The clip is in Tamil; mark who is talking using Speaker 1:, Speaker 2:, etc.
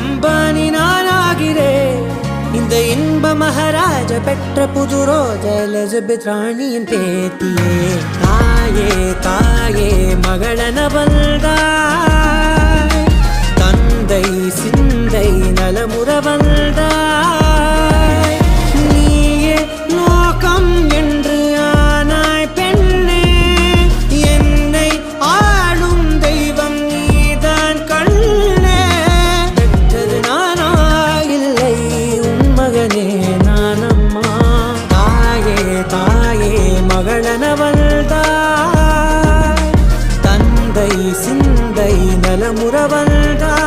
Speaker 1: அம்பானி நானாகிறேன். இந்த இன்ப மகாராஜ பெற்ற புது ரோஜ எலிசபெத் ராணியின் பேத்தியே. தாயே தாயே மகளன வந்தாய், தந்தை சிந்தை நலமுற வந்தாய். நீயே லோகம் என்று ஆனாய் பெண்ணே, என்னை ஆளும் தெய்வம் நீதான் கண்ணே. பெற்றது நானா இல்லை உன் மகனே நானம்மா. தாயே தாயே மகளன வந்தாய், தந்தை சிந்தை நலமுற வந்தாய்.